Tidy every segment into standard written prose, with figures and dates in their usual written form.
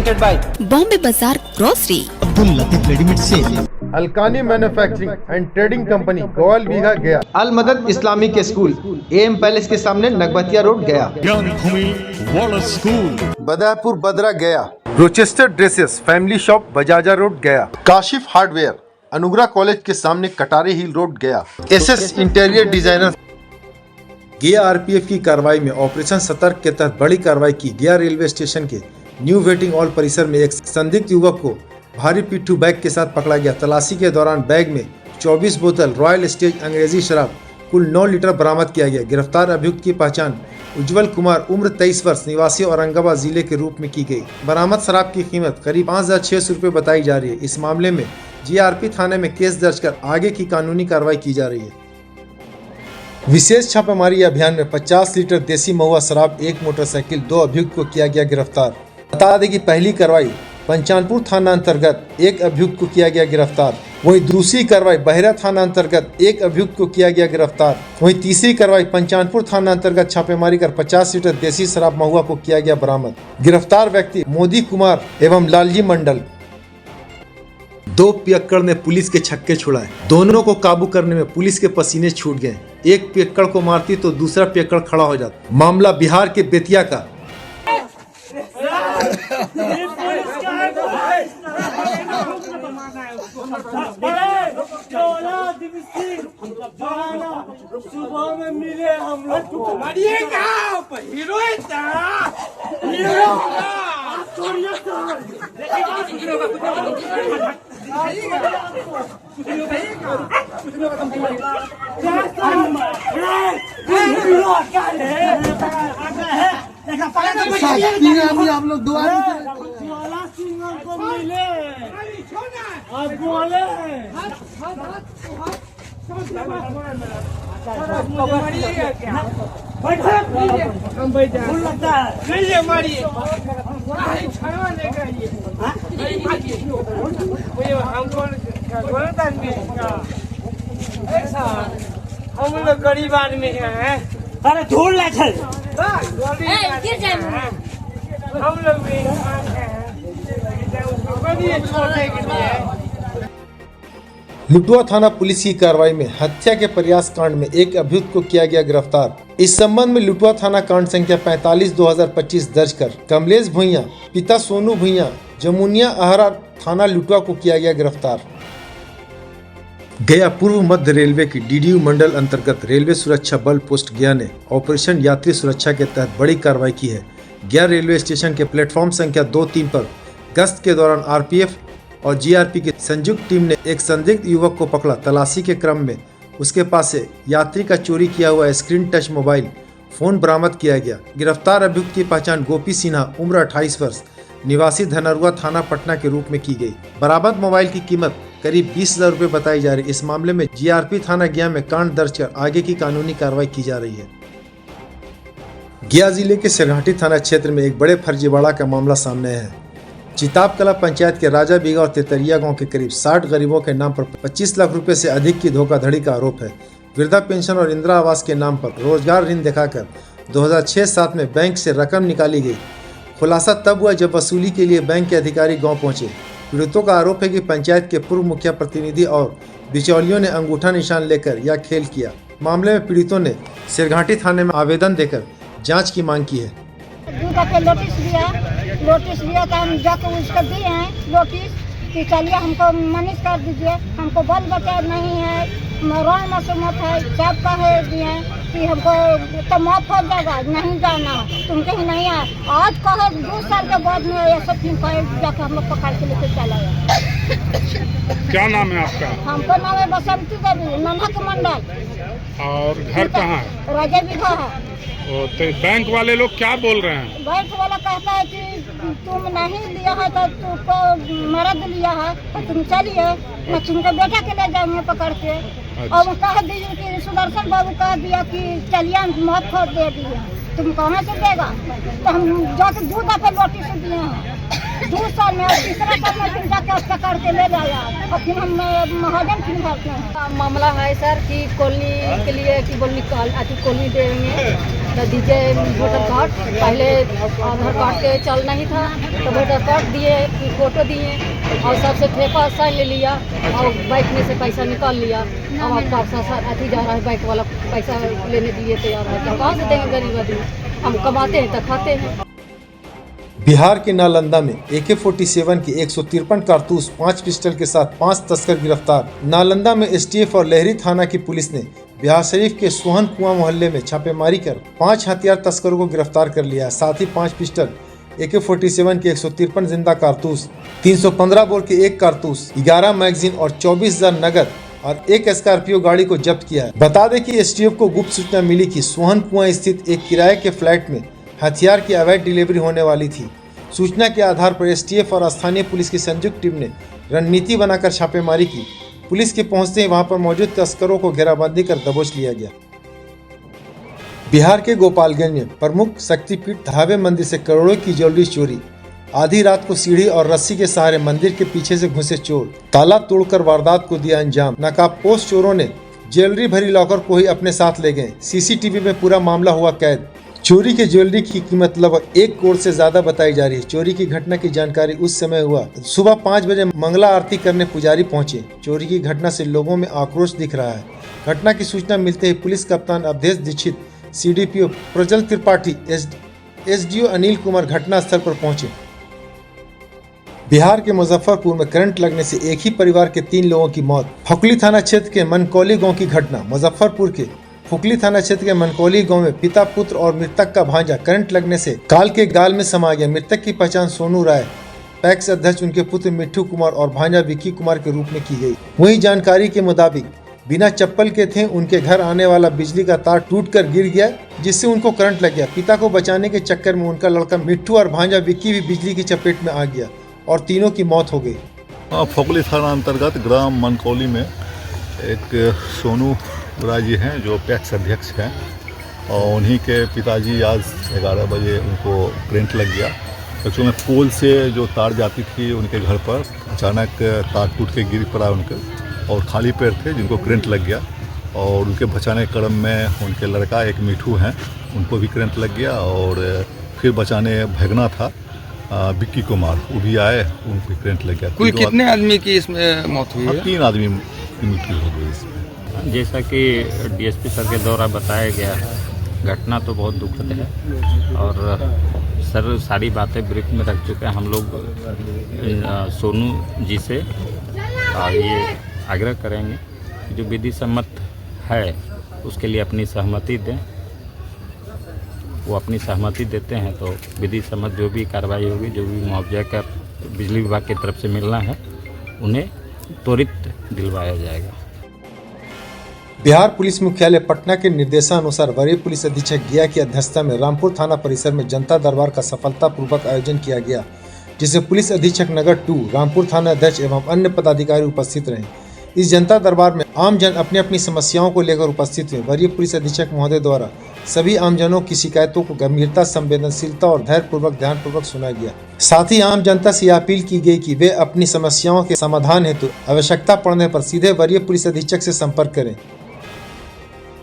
presented by Bombay Bazaar Grocery, Abdul Latif readymade sale, Alkani manufacturing and trading company Goval Bigha Gaya. Al मदद Islamic school M palace के सामने नगबतिया road गया। ज्ञान भूमि वाला स्कूल, बदापुर बदरा गया। Rochester dresses family shop Bajaja road गया। काशिफ हार्डवेयर अनुग्रह कॉलेज के सामने कटारी हिल रोड गया। SS interior designer. गया आरपीएफ की कार्रवाई में ऑपरेशन सतर्क के तहत बड़ी कार्रवाई की। गया रेलवे स्टेशन के न्यू वेटिंग हॉल परिसर में एक संदिग्ध युवक को भारी पिट्ठू बैग के साथ पकड़ा गया। तलाशी के दौरान बैग में 24 बोतल रॉयल स्टेज अंग्रेजी शराब कुल 9 लीटर बरामद किया गया। गिरफ्तार अभियुक्त की पहचान उज्जवल कुमार उम्र 23 वर्ष निवासी औरंगाबाद जिले के रूप में की गई। बरामद शराब की कीमत करीब 5,600 रुपये बताई जा रही है। इस मामले में जीआरपी थाने में केस दर्ज कर आगे की कानूनी कार्रवाई की जा रही है। विशेष छापेमारी अभियान में 50 लीटर देसी महुआ शराब, 1 मोटरसाइकिल, 2 अभियुक्त को किया गया गिरफ्तार। बता दें कि पहली कार्रवाई पंचानपुर थाना अंतर्गत 1 अभियुक्त को किया गया गिरफ्तार। वहीं दूसरी कार्रवाई बहरा थाना अंतर्गत 1 अभियुक्त को किया गया गिरफ्तार। वहीं तीसरी कार्रवाई पंचानपुर थाना अंतर्गत छापेमारी कर 50 लीटर देसी शराब महुआ को किया गया बरामद। गिरफ्तार व्यक्ति मोदी कुमार एवं लालजी मंडल। 2 पियक्कड़ ने पुलिस के छक्के छुड़ाए। दोनों को काबू करने में पुलिस के पसीने छूट गए। एक पियक्कड़ को मारती तो दूसरा पियक्कड़ खड़ा हो जाता। मामला बिहार के बेतिया का। सुबह में मिले हम लोग हम लोग 2 को मिले और बोले हम लोग गरीब आदमी हैं। अरे धूल हम लोग भी छोड़ने के लिए। लुटवा थाना पुलिस की कार्रवाई में हत्या के प्रयास कांड में 1 अभियुक्त को किया गया गिरफ्तार। इस संबंध में लुटवा थाना कांड संख्या 45/2025 दर्ज कर कमलेश भुइया पिता सोनू भुइया जमुनिया अहरा थाना लुटवा को किया गया गिरफ्तार। गया पूर्व मध्य रेलवे की डीडीयू मंडल अंतर्गत रेलवे सुरक्षा बल पोस्ट गया ने ऑपरेशन यात्री सुरक्षा के तहत बड़ी कार्रवाई की है। गया रेलवे स्टेशन के प्लेटफॉर्म संख्या 2-3 पर गश्त के दौरान आरपीएफ और जीआरपी की संयुक्त टीम ने एक संदिग्ध युवक को पकड़ा। तलाशी के क्रम में उसके पास से यात्री का चोरी किया हुआ स्क्रीन टच मोबाइल फोन बरामद किया गया। गिरफ्तार अभियुक्त की पहचान गोपी सिन्हा उम्र 28 वर्ष निवासी धनरुआ थाना पटना के रूप में की गई। बरामद मोबाइल की कीमत करीब 20,000 रुपये बताई जा रही है। इस मामले में जीआरपी थाना गया में कांड दर्ज कर आगे की कानूनी कार्रवाई की जा रही है। गया जिले के सिरघाटी थाना क्षेत्र में एक बड़े फर्जीवाड़ा का मामला सामने है। चिताब कला पंचायत के राजा बीघा और तेतरिया गांव के करीब 60 गरीबों के नाम पर 25 लाख रुपए से अधिक की धोखाधड़ी का आरोप है। वृद्धा पेंशन और इंदिरा आवास के नाम पर रोजगार ऋण दिखाकर 2006-07 में बैंक से रकम निकाली गई। खुलासा तब हुआ जब वसूली के लिए बैंक के अधिकारी गांव पहुंचे। पीड़ितों का आरोप है कि पंचायत के पूर्व मुखिया प्रतिनिधि और बिचौलियों ने अंगूठा निशान लेकर यह खेल किया। मामले में पीड़ितों ने सिरघाटी थाने में आवेदन देकर जाँच की मांग की है। नोटिस लिया तो हम जाकर उसको दिए हैं नोटिस कि चलिए हमको मनीष कर दीजिए, हमको बल बचा नहीं है, मरण मसमत है, सब कहे दिए कि हमको तो माफ हो जाएगा, नहीं जाना तुमके ही नहीं है। आज कहे 2 साल के बाद में ऐसा फिर कहे जाकर हम लोग पकड़ के लेके चला गया। क्या नाम है आपका? हमको नाम है बसंती देवी, नन्हक मंडल। और घर कहाँ है? राजा बीघा है। तो बैंक वाले लोग क्या बोल रहे हैं? बैंक वाला कहता है कि तुम नहीं लिया है तो तुमको मर्द लिया है तो तुम चलिए, मैं तुमको बेटा के ले जाऊंगे पकड़ के। और कह दीजिए कि सुदर्शन बाबू कह दिया कि चलिए हम माफ कर दे दिए। तुम कहाँ से देगा? तो हम जाके दूध पे लोटी से दिए हैं 2 साल में, और तीसरा साल में फिर जाके पकड़ के ले जाया, और फिर हम महाजन फिर भरते हैं। मामला है सर कि कॉलोनी के लिए कि कॉलोनी देंगे तो दीजिए वोटर कार्ड। पहले आधार कार्ड के चल नहीं था तो वोटर कार्ड दिए, फोटो दिए और सबसे ठेका साइन ले लिया और बैंक में से पैसा निकाल लिया। अब आपका अति जा रहा है, बैंक वाला पैसा लेने के लिए तैयार है, तो कहाँ से देंगे गरीब आदमी? हम कमाते हैं तो खाते हैं। बिहार के नालंदा में AK-47 की 153 कारतूस 5 पिस्टल के साथ 5 तस्कर गिरफ्तार। नालंदा में STF और लहरी थाना की पुलिस ने बिहार शरीफ के सोहन कुआं मोहल्ले में छापेमारी कर 5 हथियार तस्करों को गिरफ्तार कर लिया। साथ ही 5 पिस्टल, AK-47 की 153 जिंदा कारतूस, 315 बोर के 1 कारतूस, 11 मैगजीन और 24,000 नगद और 1 स्कॉर्पियो गाड़ी को जब्त किया है। बता दें कि STF को गुप्त सूचना मिली कि सोहन कुआं स्थित एक किराए के फ्लैट में हथियार की अवैध डिलीवरी होने वाली थी। सूचना के आधार पर STF और स्थानीय पुलिस की संयुक्त टीम ने रणनीति बनाकर छापेमारी की। पुलिस के पहुंचते ही वहां पर मौजूद तस्करों को घेराबंदी कर दबोच लिया गया। बिहार के गोपालगंज में प्रमुख शक्तिपीठ धावे मंदिर से करोड़ों की ज्वेलरी चोरी। आधी रात को सीढ़ी और रस्सी के सहारे मंदिर के पीछे से घुसे चोर, ताला तोड़कर वारदात को दिया अंजाम। नकाबपोश चोरों ने ज्वेलरी भरी लॉकर को ही अपने साथ ले गए। CCTV में पूरा मामला हुआ कैद। चोरी के ज्वेलरी की कीमत लगभग 1 करोड़ से ज्यादा बताई जा रही है। चोरी की घटना की जानकारी उस समय हुआ सुबह 5 बजे मंगला आरती करने पुजारी पहुंचे। चोरी की घटना से लोगों में आक्रोश दिख रहा है। घटना की सूचना मिलते ही पुलिस कप्तान अवधेश दीक्षित, CDPO प्रज्वल त्रिपाठी, SDO अनिल कुमार घटनास्थल पर पहुंचे। बिहार के मुजफ्फरपुर में करंट लगने से एक ही परिवार के 3 लोगों की मौत। फुकली थाना क्षेत्र के मनकौली गांव की घटना। मुजफ्फरपुर के फुकली थाना क्षेत्र के मनकौली गांव में पिता, पुत्र और मृतक का भांजा करंट लगने से काल के गाल में समा गया। मृतक की पहचान सोनू राय, पैक्स अध्यक्ष, उनके पुत्र मिट्ठू कुमार और भांजा विक्की कुमार के रूप में की गई। वहीं जानकारी के मुताबिक बिना चप्पल के थे, उनके घर आने वाला बिजली का तार टूटकर गिर गया जिससे उनको करंट लग गया। पिता को बचाने के चक्कर में उनका लड़का मिट्ठू और भांजा विक्की भी बिजली की चपेट में आ गया और तीनों की मौत हो गई। फुकली थाना अंतर्गत ग्राम मनकौली में एक सोनू राय जी हैं जो पैक्स अध्यक्ष हैं, और उन्हीं के पिताजी आज 11 बजे उनको करंट लग गया। एक्चुअली में पोल से जो तार जाती थी उनके घर पर अचानक तार टूट के गिर पड़ा उनके, और खाली पैर थे जिनको करंट लग गया। और उनके बचाने के क्रम में उनके लड़का एक मिठू हैं, उनको भी करंट लग गया। और फिर बचाने भगना था विक्की कुमार, वो भी आए, उनको करंट लग गया। कोई कितने आदमी की इसमें मौत हुई है? 3 आदमी की मृत्यु हो गई इसमें। जैसा कि DSP सर के द्वारा बताया गया है, घटना तो बहुत दुखद है और सर सारी बातें ब्रीफ में रख चुके हैं। हम लोग सोनू जी से ये आग्रह करेंगे कि जो विधि सम्मत है उसके लिए अपनी सहमति दें। वो अपनी सहमति देते हैं तो विधि सम्मत जो भी कार्रवाई होगी, जो भी मुआवजा का बिजली विभाग की तरफ से मिलना है, उन्हें त्वरित दिलवाया जाएगा। बिहार पुलिस मुख्यालय पटना के निर्देशानुसार वरीय पुलिस अधीक्षक गिया की अध्यक्षता में रामपुर थाना परिसर में जनता दरबार का सफलतापूर्वक आयोजन किया गया, जिसे पुलिस अधीक्षक नगर 2, रामपुर थाना अध्यक्ष एवं अन्य पदाधिकारी उपस्थित रहे। इस जनता दरबार में आम जन अपनी अपनी समस्याओं को लेकर उपस्थित हुए। वरीय पुलिस अधीक्षक महोदय द्वारा सभी आमजनों की शिकायतों को गंभीरता, संवेदनशीलता और धैर्यपूर्वक ध्यानपूर्वक सुना गया। साथ ही आम जनता से अपील की गई कि वे अपनी समस्याओं के समाधान हेतु आवश्यकता पड़ने पर सीधे वरीय पुलिस अधीक्षक से संपर्क करें।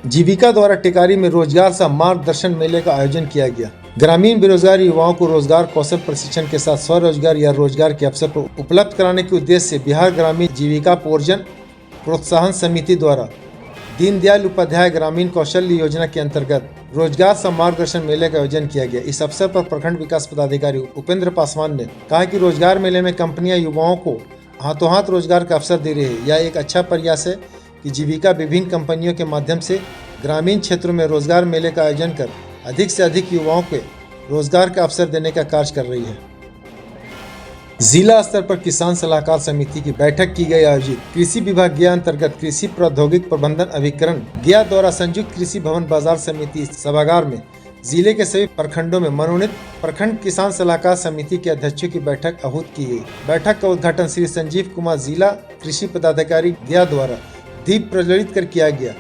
जीविका द्वारा टिकारी में रोजगार सह मार्गदर्शन मेले का आयोजन किया गया। ग्रामीण बेरोजगार युवाओं को रोजगार कौशल प्रशिक्षण के साथ स्वरोजगार या रोजगार के अवसर पर उपलब्ध कराने के उद्देश्य से बिहार ग्रामीण जीविका प्रोत्साहन समिति द्वारा दीनदयाल उपाध्याय ग्रामीण कौशल्य योजना के अंतर्गत रोजगार सह मार्गदर्शन मेले का आयोजन किया गया। इस अवसर पर प्रखंड विकास पदाधिकारी उपेंद्र पासवान ने कहा कि रोजगार मेले में कंपनियां युवाओं को हाथों हाथ रोजगार का अवसर दे रही है। यह एक अच्छा प्रयास है कि जीविका विभिन्न कंपनियों के माध्यम से ग्रामीण क्षेत्रों में रोजगार मेले का आयोजन कर अधिक से अधिक युवाओं को रोजगार का अवसर देने का कार्य कर रही है। जिला स्तर पर किसान सलाहकार समिति की बैठक की गई आयोजित। कृषि विभाग गया अंतर्गत कृषि प्रौद्योगिक प्रबंधन अभिकरण गया द्वारा संयुक्त कृषि भवन बाजार समिति सभागार में जिले के सभी प्रखंडों में मनोनीत प्रखंड किसान सलाहकार समिति के अध्यक्षों की बैठक आहूत की गई। बैठक का उद्घाटन श्री संजीव कुमार जिला कृषि पदाधिकारी गया द्वारा दीप प्रज्वलित कर किया गया।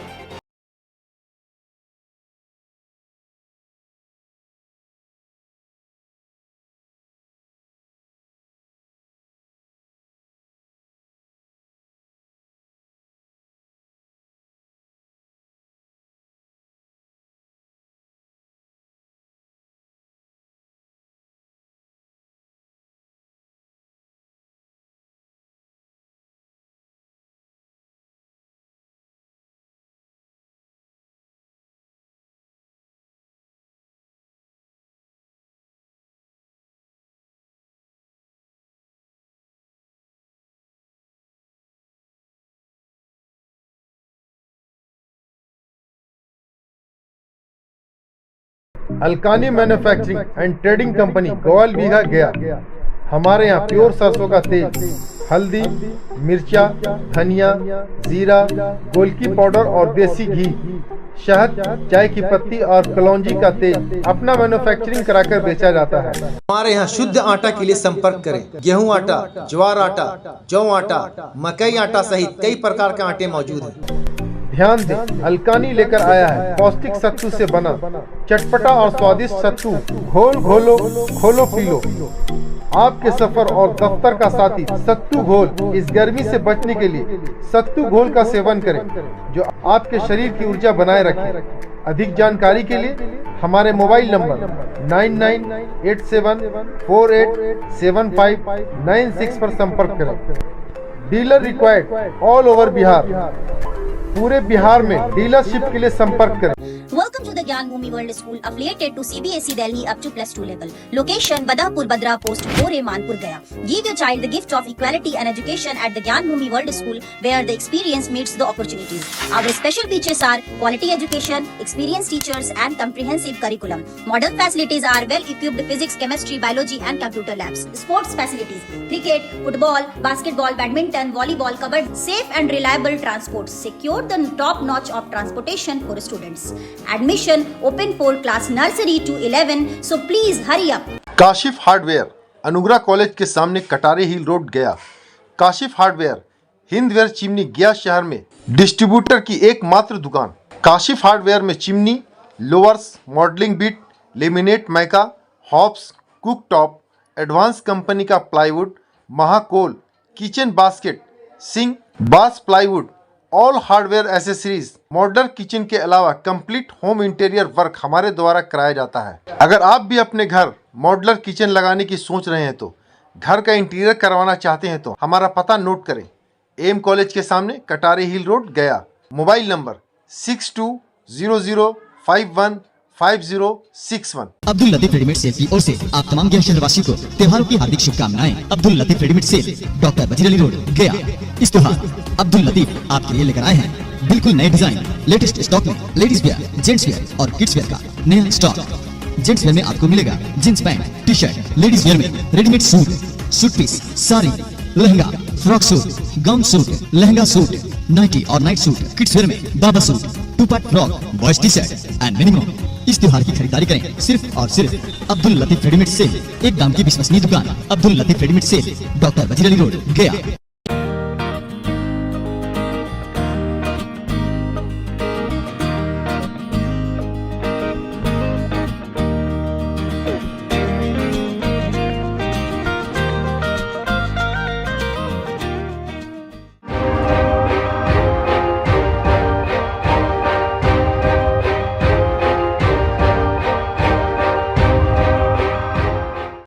Alkani manufacturing and trading company Goyal Bigha Gaya. हमारे यहाँ प्योर सरसों का तेल, हल्दी, मिर्चा, धनिया, जीरा, गोलकी पाउडर और देसी घी, शहद, चाय की पत्ती और कलौंजी का तेल अपना मैन्युफैक्चरिंग कराकर बेचा जाता है। हमारे यहाँ शुद्ध आटा के लिए संपर्क करें। गेहूं आटा, ज्वार आटा, जौ आटा, मकई आटा सहित कई प्रकार के आटे मौजूद हैं। ध्यान दें, अलकानी लेकर आया है पौष्टिक सत्तू से बना चटपटा और स्वादिष्ट सत्तू। घोल घोलो, खोलो पी लो। आपके सफर और दफ्तर का साथी सत्तू घोल। इस गर्मी से बचने के लिए सत्तू घोल का सेवन करें जो आपके शरीर की ऊर्जा बनाए रखे। अधिक जानकारी के लिए हमारे मोबाइल नंबर 9987487596 पर संपर्क करें। Dealer required all over Bihar. पूरे बिहार में डीलरशिप के लिए संपर्क करें। Welcome to the Gyan Bhumi World School affiliated to CBSE Delhi up to +2 level. Location Badapur Badra Post 4A Manpur Gaya. Give your child the gift of equality and education at the Gyan Bhumi World School where the experience meets the opportunities. Our special features are quality education, experienced teachers and comprehensive curriculum. Modern facilities are well equipped physics, chemistry, biology and computer labs. Sports facilities: cricket, football, basketball, badminton, volleyball, kabaddi. Safe and reliable transport. Secure the top notch of transportation for students. Admission open for class nursery to 11, so please hurry up. Kashif hardware, अनुग्रह college के सामने Katare hill road गया। Kashif hardware Hindware chimney गया शहर में distributor की एकमात्र दुकान। काशिफ हार्डवेयर में chimney, louvers, modelling bit, laminate mica, hobs, cook top, advance company का plywood, Mahakol, kitchen basket, sink, बास plywood, all hardware accessories, modular kitchen के अलावा कंप्लीट होम इंटीरियर वर्क हमारे द्वारा कराया जाता है। अगर आप भी अपने घर मॉडलर किचन लगाने की सोच रहे हैं तो घर का इंटीरियर करवाना चाहते हैं तो हमारा पता नोट करें। एम कॉलेज के सामने कटारे हिल रोड गया। Mobile number 6200515061। Abdul Latif readymade sale की ओर से आप तमाम गया शहरवासियों को त्योहारों की हार्दिक शुभकामनाएं। Abdul Latif readymade sale, doctor Wazir Ali road गया। इस त्योहार अब्दुल लतीफ आपके लिए लेकर आए हैं बिल्कुल नए डिजाइन, लेटेस्ट स्टॉक में लेडीज वेयर, जेंट्स वेयर और किड्स वेयर का नया स्टॉक। जेंट्स वेयर में आपको मिलेगा jeans pant, T shirt. Ladies wear में readymade suit, suit piece, sari, lehenga, frock suit, gown suit, lehenga suit, nightie और नाइट सूट। किड्स वेयर में baba suit, 2 part frock, boys T shirt and many more. इस त्योहार की खरीदारी करें सिर्फ और सिर्फ अब्दुल लतीफ रेडीमेड सेल। एक दाम की विश्वसनीय दुकान, Abdul Latif readymade sale, doctor Wazir Ali road गया।